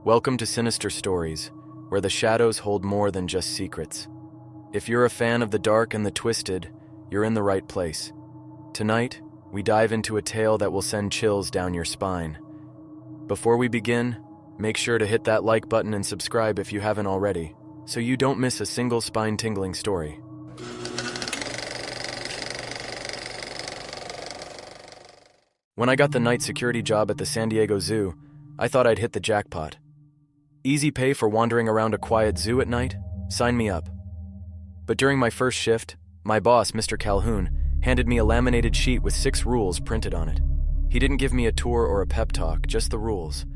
Welcome to Sinister Stories, where the shadows hold more than just secrets. If you're a fan of the dark and the twisted, you're in the right place. Tonight, we dive into a tale that will send chills down your spine. Before we begin, make sure to hit that like button and subscribe if you haven't already, so you don't miss a single spine-tingling story. When I got the night security job at the San Diego Zoo, I thought I'd hit the jackpot. Easy pay for wandering around a quiet zoo at night? Sign me up. But during my first shift, my boss, Mr. Calhoun, handed me a laminated sheet with 6 rules printed on it. He didn't give me a tour or a pep talk, just the rules.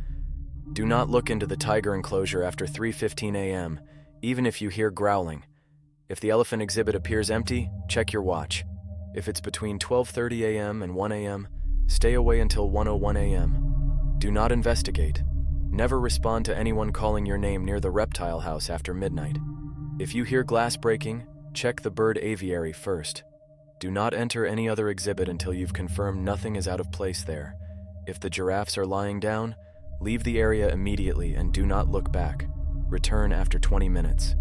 Do not look into the tiger enclosure after 3:15 a.m., even if you hear growling. If the elephant exhibit appears empty, check your watch. If it's between 12:30 a.m. and 1 a.m., stay away until 1:01 a.m. Do not investigate. Never respond to anyone calling your name near the reptile house after midnight. If you hear glass breaking, check the bird aviary first. Do not enter any other exhibit until you've confirmed nothing is out of place there. If the giraffes are lying down, leave the area immediately and do not look back. Return after 20 minutes.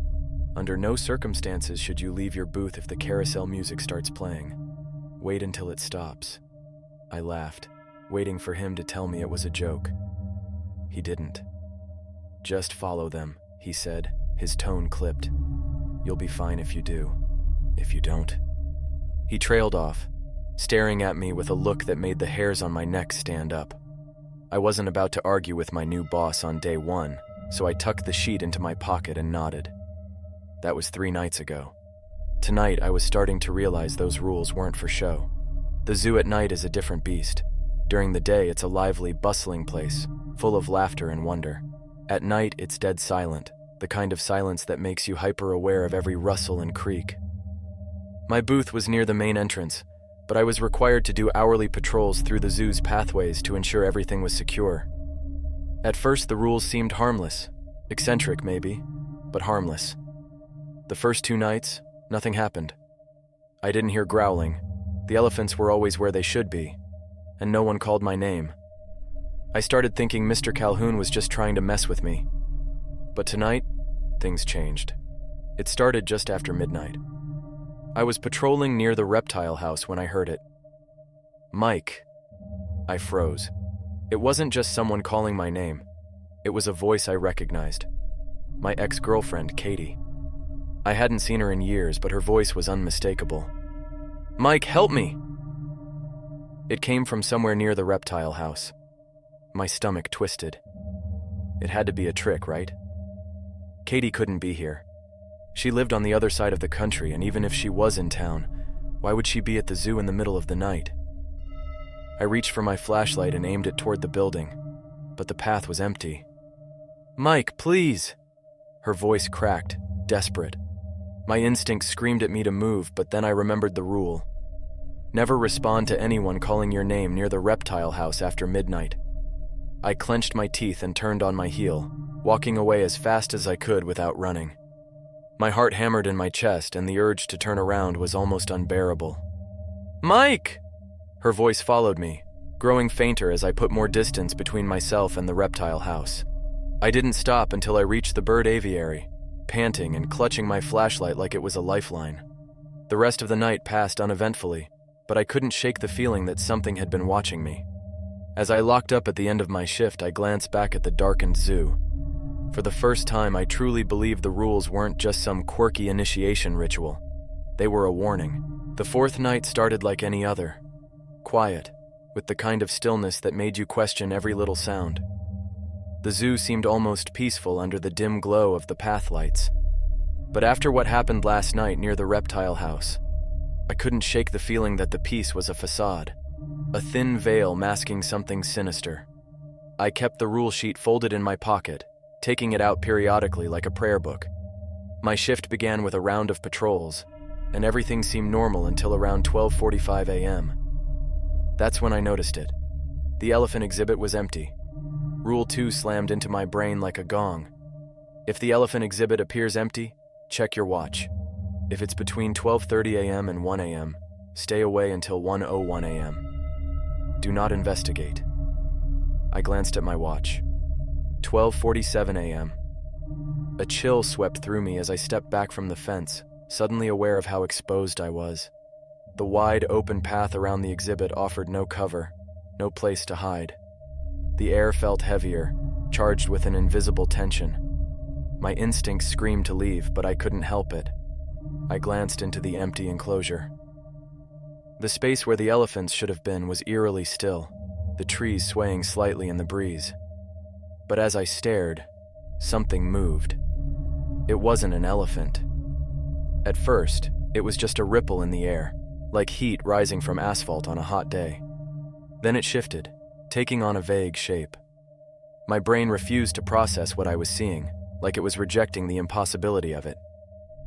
Under no circumstances should you leave your booth if the carousel music starts playing. Wait until it stops. I laughed, waiting for him to tell me it was a joke. He didn't. Just follow them, he said, his tone clipped. You'll be fine if you do. If you don't. He trailed off, staring at me with a look that made the hairs on my neck stand up. I wasn't about to argue with my new boss on day 1, so I tucked the sheet into my pocket and nodded. That was 3 nights ago. Tonight, I was starting to realize those rules weren't for show. The zoo at night is a different beast. During the day, it's a lively, bustling place, full of laughter and wonder. At night, it's dead silent, the kind of silence that makes you hyper-aware of every rustle and creak. My booth was near the main entrance, but I was required to do hourly patrols through the zoo's pathways to ensure everything was secure. At first, the rules seemed harmless. Eccentric, maybe, but harmless. The first 2 nights, nothing happened. I didn't hear growling. The elephants were always where they should be, and no one called my name. I started thinking Mr. Calhoun was just trying to mess with me. But tonight, things changed. It started just after midnight. I was patrolling near the reptile house when I heard it. Mike. I froze. It wasn't just someone calling my name. It was a voice I recognized. My ex-girlfriend, Katie. I hadn't seen her in years, but her voice was unmistakable. Mike, help me! It came from somewhere near the reptile house. My stomach twisted. It had to be a trick, right? Katie couldn't be here. She lived on the other side of the country, and even if she was in town, why would she be at the zoo in the middle of the night? I reached for my flashlight and aimed it toward the building, but the path was empty. Mike, please! Her voice cracked, desperate. My instinct screamed at me to move, but then I remembered the rule. Never respond to anyone calling your name near the reptile house after midnight. I clenched my teeth and turned on my heel, walking away as fast as I could without running. My heart hammered in my chest, and the urge to turn around was almost unbearable. Mike! Her voice followed me, growing fainter as I put more distance between myself and the reptile house. I didn't stop until I reached the bird aviary, panting and clutching my flashlight like it was a lifeline. The rest of the night passed uneventfully, but I couldn't shake the feeling that something had been watching me. As I locked up at the end of my shift, I glanced back at the darkened zoo. For the first time, I truly believed the rules weren't just some quirky initiation ritual. They were a warning. The 4th night started like any other. Quiet, with the kind of stillness that made you question every little sound. The zoo seemed almost peaceful under the dim glow of the path lights. But after what happened last night near the reptile house, I couldn't shake the feeling that the peace was a facade, a thin veil masking something sinister. I kept the rule sheet folded in my pocket, taking it out periodically like a prayer book. My shift began with a round of patrols, and everything seemed normal until around 12:45 a.m. That's when I noticed it. The elephant exhibit was empty. Rule 2 slammed into my brain like a gong. If the elephant exhibit appears empty, check your watch. If it's between 12:30 a.m. and 1 a.m., stay away until 1:01 a.m. Do not investigate. I glanced at my watch. 12:47 a.m. A chill swept through me as I stepped back from the fence, suddenly aware of how exposed I was. The wide, open path around the exhibit offered no cover, no place to hide. The air felt heavier, charged with an invisible tension. My instincts screamed to leave, but I couldn't help it. I glanced into the empty enclosure. The space where the elephants should have been was eerily still, the trees swaying slightly in the breeze. But as I stared, something moved. It wasn't an elephant. At first, it was just a ripple in the air, like heat rising from asphalt on a hot day. Then it shifted, taking on a vague shape. My brain refused to process what I was seeing, like it was rejecting the impossibility of it.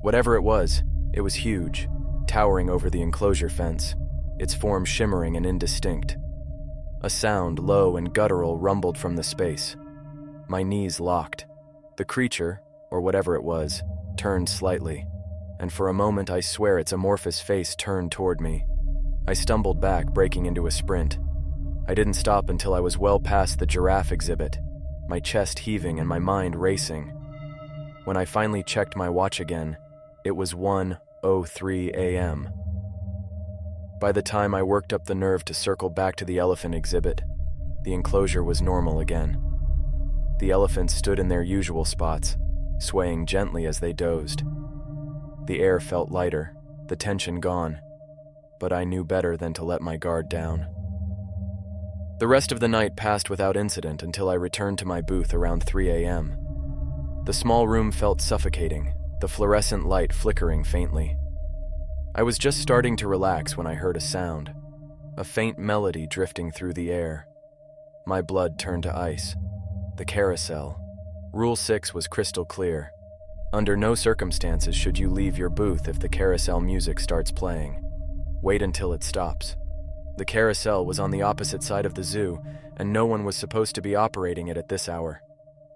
Whatever it was huge, towering over the enclosure fence, its form shimmering and indistinct. A sound, low and guttural, rumbled from the space. My knees locked. The creature, or whatever it was, turned slightly, and for a moment I swear its amorphous face turned toward me. I stumbled back, breaking into a sprint. I didn't stop until I was well past the giraffe exhibit, my chest heaving and my mind racing. When I finally checked my watch again, it was 1:03 a.m. By the time I worked up the nerve to circle back to the elephant exhibit, the enclosure was normal again. The elephants stood in their usual spots, swaying gently as they dozed. The air felt lighter, the tension gone, but I knew better than to let my guard down. The rest of the night passed without incident until I returned to my booth around 3 a.m. The small room felt suffocating, the fluorescent light flickering faintly. I was just starting to relax when I heard a sound, a faint melody drifting through the air. My blood turned to ice. The carousel. Rule 6 was crystal clear. Under no circumstances should you leave your booth if the carousel music starts playing. Wait until it stops. The carousel was on the opposite side of the zoo, and no one was supposed to be operating it at this hour.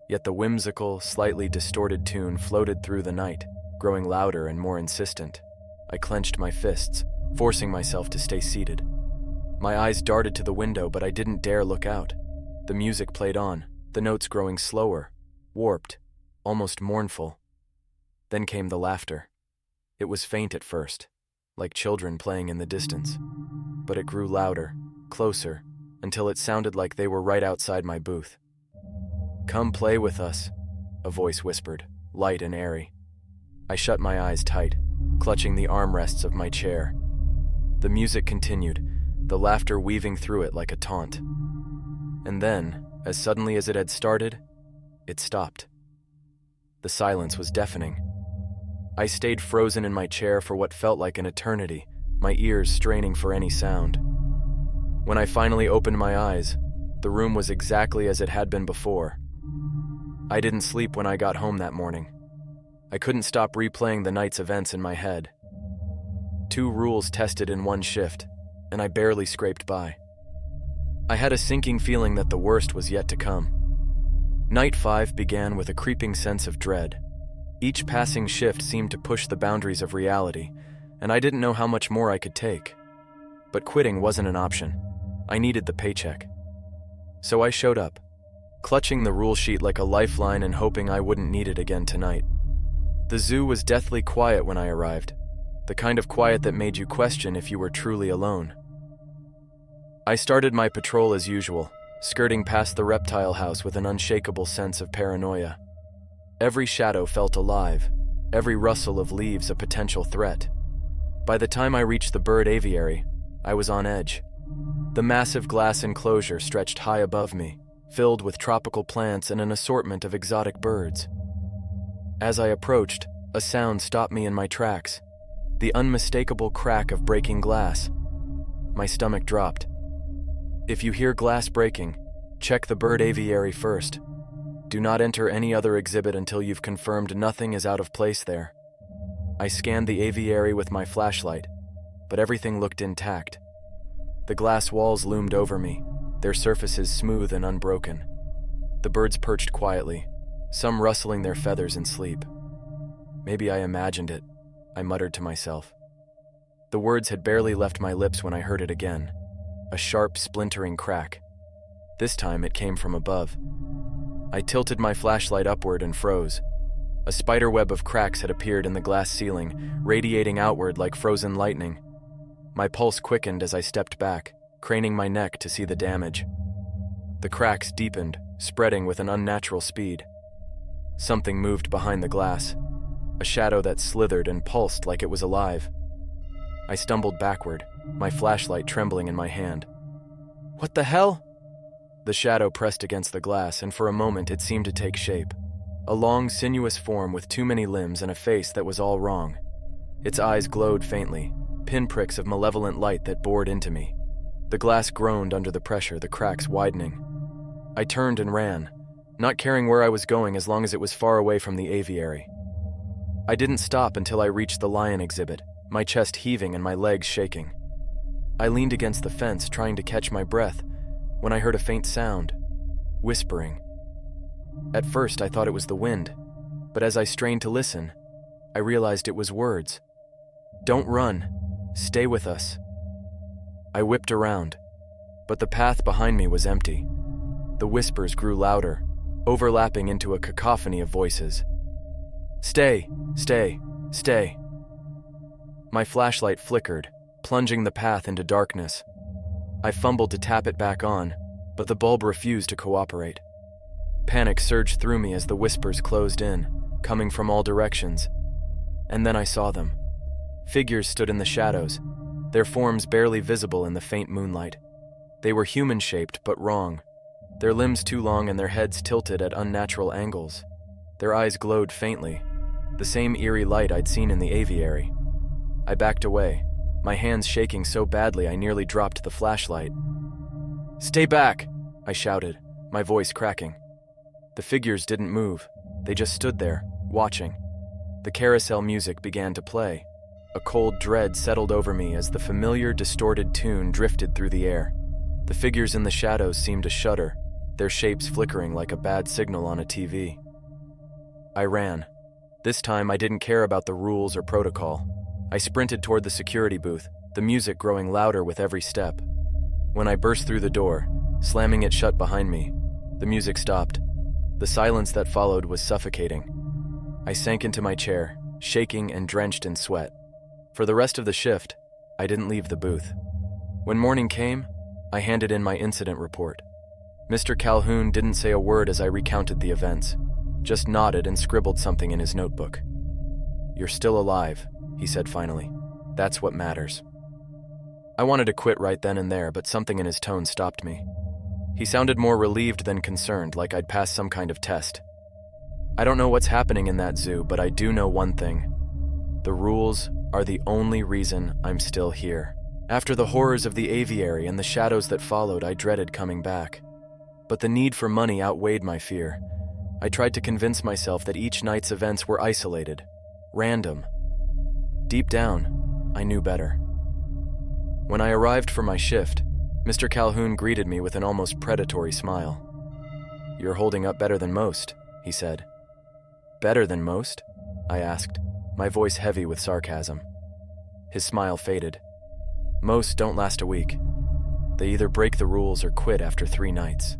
Yet the whimsical, slightly distorted tune floated through the night, growing louder and more insistent. I clenched my fists, forcing myself to stay seated. My eyes darted to the window, but I didn't dare look out. The music played on, the notes growing slower, warped, almost mournful. Then came the laughter. It was faint at first, like children playing in the distance, but it grew louder, closer, until it sounded like they were right outside my booth. "Come play with us," a voice whispered, light and airy. I shut my eyes tight, clutching the armrests of my chair. The music continued, the laughter weaving through it like a taunt. And then, as suddenly as it had started, it stopped. The silence was deafening. I stayed frozen in my chair for what felt like an eternity, my ears straining for any sound. When I finally opened my eyes, the room was exactly as it had been before. I didn't sleep when I got home that morning. I couldn't stop replaying the night's events in my head. 2 rules tested in one shift, and I barely scraped by. I had a sinking feeling that the worst was yet to come. Night 5 began with a creeping sense of dread. Each passing shift seemed to push the boundaries of reality, and I didn't know how much more I could take. But quitting wasn't an option. I needed the paycheck. So I showed up, clutching the rule sheet like a lifeline and hoping I wouldn't need it again tonight. The zoo was deathly quiet when I arrived, the kind of quiet that made you question if you were truly alone. I started my patrol as usual, skirting past the reptile house with an unshakable sense of paranoia. Every shadow felt alive, every rustle of leaves a potential threat. By the time I reached the bird aviary, I was on edge. The massive glass enclosure stretched high above me, filled with tropical plants and an assortment of exotic birds. As I approached, a sound stopped me in my tracks, the unmistakable crack of breaking glass. My stomach dropped. If you hear glass breaking, check the bird aviary first. Do not enter any other exhibit until you've confirmed nothing is out of place there. I scanned the aviary with my flashlight, but everything looked intact. The glass walls loomed over me, their surfaces smooth and unbroken. The birds perched quietly, some rustling their feathers in sleep. Maybe I imagined it, I muttered to myself. The words had barely left my lips when I heard it again, a sharp, splintering crack. This time it came from above. I tilted my flashlight upward and froze. A spiderweb of cracks had appeared in the glass ceiling, radiating outward like frozen lightning. My pulse quickened as I stepped back, craning my neck to see the damage. The cracks deepened, spreading with an unnatural speed. Something moved behind the glass, a shadow that slithered and pulsed like it was alive. I stumbled backward, my flashlight trembling in my hand. "What the hell?" The shadow pressed against the glass, and for a moment it seemed to take shape. A long, sinuous form with too many limbs and a face that was all wrong. Its eyes glowed faintly, pinpricks of malevolent light that bored into me. The glass groaned under the pressure, the cracks widening. I turned and ran, not caring where I was going as long as it was far away from the aviary. I didn't stop until I reached the lion exhibit, my chest heaving and my legs shaking. I leaned against the fence, trying to catch my breath, when I heard a faint sound, whispering. At first, I thought it was the wind, but as I strained to listen, I realized it was words. "Don't run. Stay with us." I whipped around, but the path behind me was empty. The whispers grew louder, overlapping into a cacophony of voices. "Stay, stay, stay." My flashlight flickered, plunging the path into darkness. I fumbled to tap it back on, but the bulb refused to cooperate. Panic surged through me as the whispers closed in, coming from all directions. And then I saw them. Figures stood in the shadows, their forms barely visible in the faint moonlight. They were human-shaped but wrong, their limbs too long and their heads tilted at unnatural angles. Their eyes glowed faintly, the same eerie light I'd seen in the aviary. I backed away, my hands shaking so badly I nearly dropped the flashlight. "Stay back!" I shouted, my voice cracking. The figures didn't move, they just stood there, watching. The carousel music began to play. A cold dread settled over me as the familiar, distorted tune drifted through the air. The figures in the shadows seemed to shudder, their shapes flickering like a bad signal on a TV. I ran. This time I didn't care about the rules or protocol. I sprinted toward the security booth, the music growing louder with every step. When I burst through the door, slamming it shut behind me, the music stopped. The silence that followed was suffocating. I sank into my chair, shaking and drenched in sweat. For the rest of the shift, I didn't leave the booth. When morning came, I handed in my incident report. Mr. Calhoun didn't say a word as I recounted the events, just nodded and scribbled something in his notebook. "You're still alive," he said finally. "That's what matters." I wanted to quit right then and there, but something in his tone stopped me. He sounded more relieved than concerned, like I'd passed some kind of test. I don't know what's happening in that zoo, but I do know one thing. The rules are the only reason I'm still here. After the horrors of the aviary and the shadows that followed, I dreaded coming back. But the need for money outweighed my fear. I tried to convince myself that each night's events were isolated, random. Deep down, I knew better. When I arrived for my shift, Mr. Calhoun greeted me with an almost predatory smile. "You're holding up better than most," he said. "Better than most?" I asked, my voice heavy with sarcasm. His smile faded. "Most don't last a week. They either break the rules or quit after 3 nights."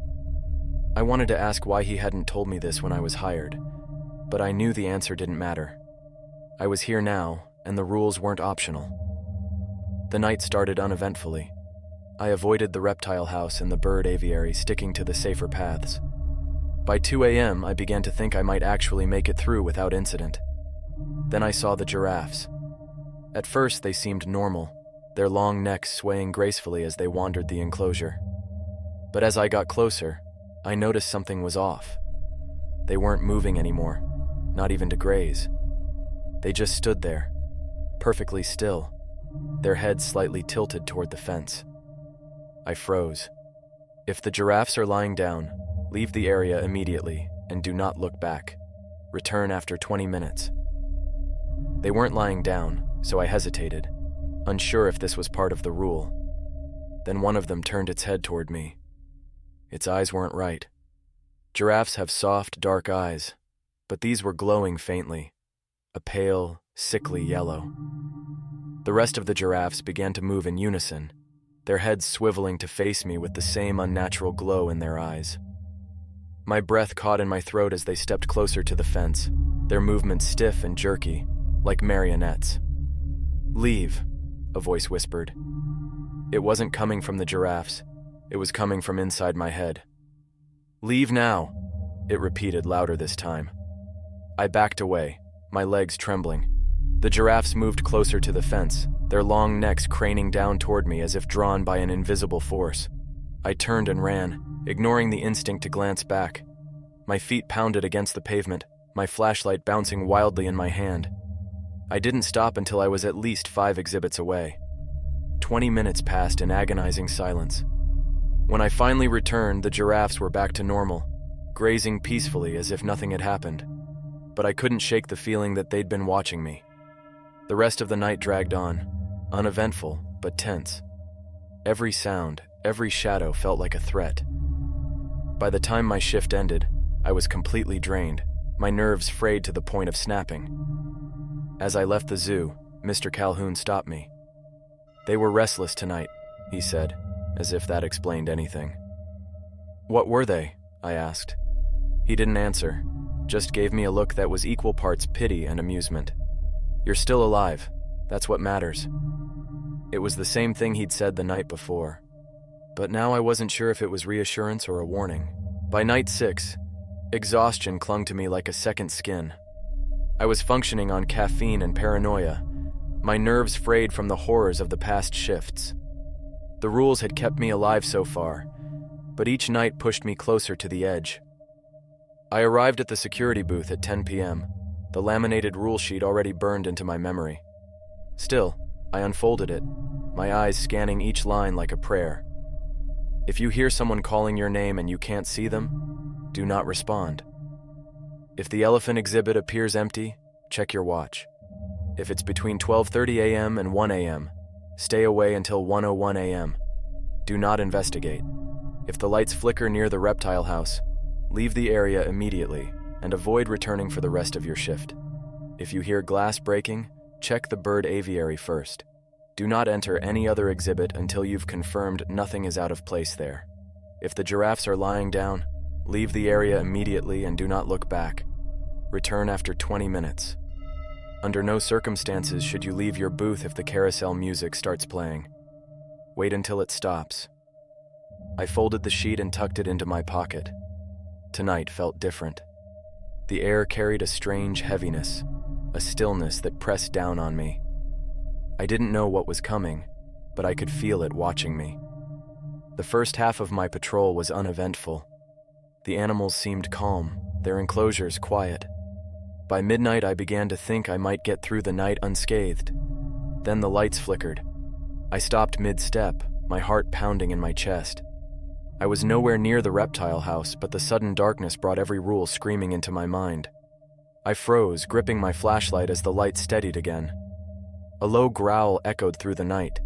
I wanted to ask why he hadn't told me this when I was hired, but I knew the answer didn't matter. I was here now, and the rules weren't optional. The night started uneventfully. I avoided the reptile house and the bird aviary, sticking to the safer paths. By 2 a.m., I began to think I might actually make it through without incident. Then I saw the giraffes. At first, they seemed normal, their long necks swaying gracefully as they wandered the enclosure. But as I got closer, I noticed something was off. They weren't moving anymore, not even to graze. They just stood there, perfectly still, their heads slightly tilted toward the fence. I froze. If the giraffes are lying down, leave the area immediately and do not look back. Return after 20 minutes. They weren't lying down, so I hesitated, unsure if this was part of the rule. Then one of them turned its head toward me. Its eyes weren't right. Giraffes have soft, dark eyes, but these were glowing faintly, a pale, sickly yellow. The rest of the giraffes began to move in unison, their heads swiveling to face me with the same unnatural glow in their eyes. My breath caught in my throat as they stepped closer to the fence, their movements stiff and jerky, like marionettes. "Leave," a voice whispered. It wasn't coming from the giraffes. It was coming from inside my head. "Leave now," it repeated louder this time. I backed away, my legs trembling. The giraffes moved closer to the fence, their long necks craning down toward me as if drawn by an invisible force. I turned and ran, ignoring the instinct to glance back. My feet pounded against the pavement, my flashlight bouncing wildly in my hand. I didn't stop until I was at least 5 exhibits away. 20 minutes passed in agonizing silence. When I finally returned, the giraffes were back to normal, grazing peacefully as if nothing had happened. But I couldn't shake the feeling that they'd been watching me. The rest of the night dragged on, uneventful but tense. Every sound, every shadow felt like a threat. By the time my shift ended, I was completely drained, my nerves frayed to the point of snapping. As I left the zoo, Mr. Calhoun stopped me. "They were restless tonight," he said, as if that explained anything. "What were they?" I asked. He didn't answer, just gave me a look that was equal parts pity and amusement. "You're still alive. That's what matters." It was the same thing he'd said the night before. But now I wasn't sure if it was reassurance or a warning. By night 6, exhaustion clung to me like a second skin. I was functioning on caffeine and paranoia, my nerves frayed from the horrors of the past shifts. The rules had kept me alive so far, but each night pushed me closer to the edge. I arrived at the security booth at 10 p.m., the laminated rule sheet already burned into my memory. Still, I unfolded it, my eyes scanning each line like a prayer. If you hear someone calling your name and you can't see them, do not respond. If the elephant exhibit appears empty, check your watch. If it's between 12:30 a.m. and 1 a.m., stay away until 1:01 a.m. Do not investigate. If the lights flicker near the reptile house, leave the area immediately and avoid returning for the rest of your shift. If you hear glass breaking, check the bird aviary first. Do not enter any other exhibit until you've confirmed nothing is out of place there. If the giraffes are lying down, leave the area immediately and do not look back. Return after 20 minutes. Under no circumstances should you leave your booth if the carousel music starts playing. Wait until it stops. I folded the sheet and tucked it into my pocket. Tonight felt different. The air carried a strange heaviness, a stillness that pressed down on me. I didn't know what was coming, but I could feel it watching me. The first half of my patrol was uneventful. The animals seemed calm, their enclosures quiet. By midnight, I began to think I might get through the night unscathed. Then the lights flickered. I stopped mid-step, my heart pounding in my chest. I was nowhere near the reptile house, but the sudden darkness brought every rule screaming into my mind. I froze, gripping my flashlight as the light steadied again. A low growl echoed through the night.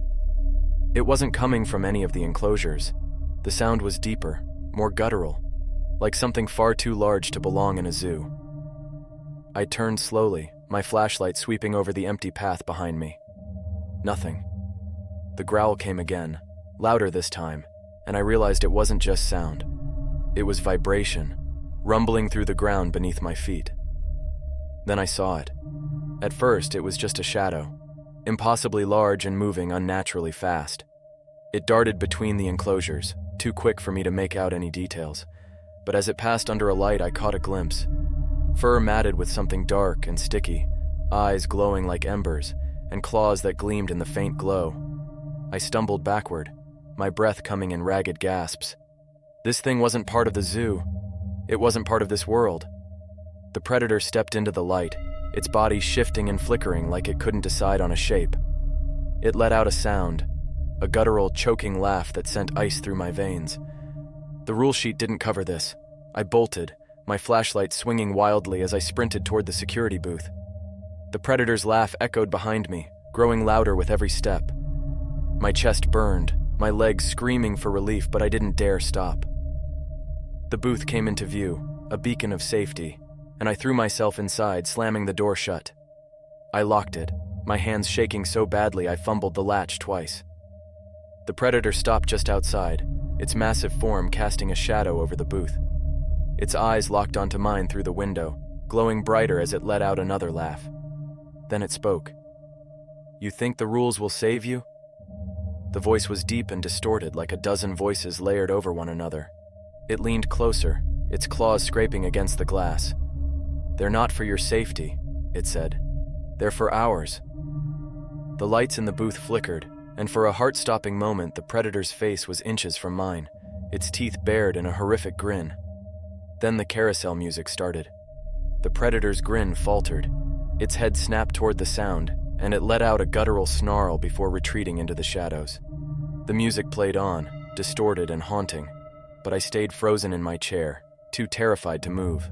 It wasn't coming from any of the enclosures. The sound was deeper, more guttural, like something far too large to belong in a zoo. I turned slowly, my flashlight sweeping over the empty path behind me. Nothing. The growl came again, louder this time, and I realized it wasn't just sound. It was vibration, rumbling through the ground beneath my feet. Then I saw it. At first, it was just a shadow, impossibly large and moving unnaturally fast. It darted between the enclosures, too quick for me to make out any details, but as it passed under a light, I caught a glimpse. Fur matted with something dark and sticky, eyes glowing like embers, and claws that gleamed in the faint glow. I stumbled backward, my breath coming in ragged gasps. This thing wasn't part of the zoo. It wasn't part of this world. The predator stepped into the light, its body shifting and flickering like it couldn't decide on a shape. It let out a sound, a guttural, choking laugh that sent ice through my veins. The rule sheet didn't cover this. I bolted, my flashlight swinging wildly as I sprinted toward the security booth. The predator's laugh echoed behind me, growing louder with every step. My chest burned, my legs screaming for relief, but I didn't dare stop. The booth came into view, a beacon of safety, and I threw myself inside, slamming the door shut. I locked it, my hands shaking so badly I fumbled the latch twice. The predator stopped just outside, its massive form casting a shadow over the booth. Its eyes locked onto mine through the window, glowing brighter as it let out another laugh. Then it spoke. "You think the rules will save you?" The voice was deep and distorted, like a dozen voices layered over one another. It leaned closer, its claws scraping against the glass. "They're not for your safety," it said. "They're for ours." The lights in the booth flickered, and for a heart-stopping moment the predator's face was inches from mine, its teeth bared in a horrific grin. Then the carousel music started. The predator's grin faltered. Its head snapped toward the sound, and it let out a guttural snarl before retreating into the shadows. The music played on, distorted and haunting, but I stayed frozen in my chair, too terrified to move.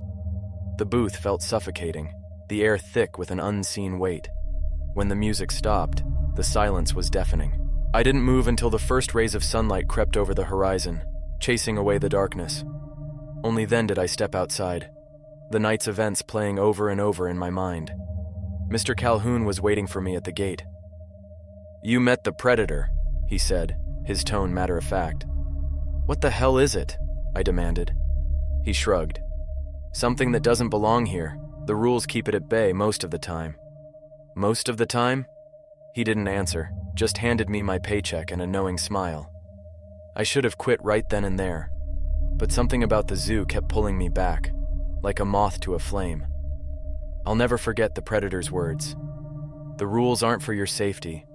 The booth felt suffocating, the air thick with an unseen weight. When the music stopped, the silence was deafening. I didn't move until the first rays of sunlight crept over the horizon, chasing away the darkness. Only then did I step outside, the night's events playing over and over in my mind. Mr. Calhoun was waiting for me at the gate. "You met the predator," he said, his tone matter-of-fact. "What the hell is it?" I demanded. He shrugged. "Something that doesn't belong here. The rules keep it at bay most of the time." "Most of the time?" He didn't answer, just handed me my paycheck and a knowing smile. I should have quit right then and there, but something about the zoo kept pulling me back, like a moth to a flame. I'll never forget the predator's words. "The rules aren't for your safety.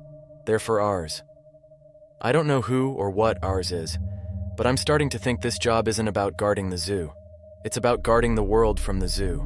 They're for ours." I don't know who or what ours is, but I'm starting to think this job isn't about guarding the zoo. It's about guarding the world from the zoo.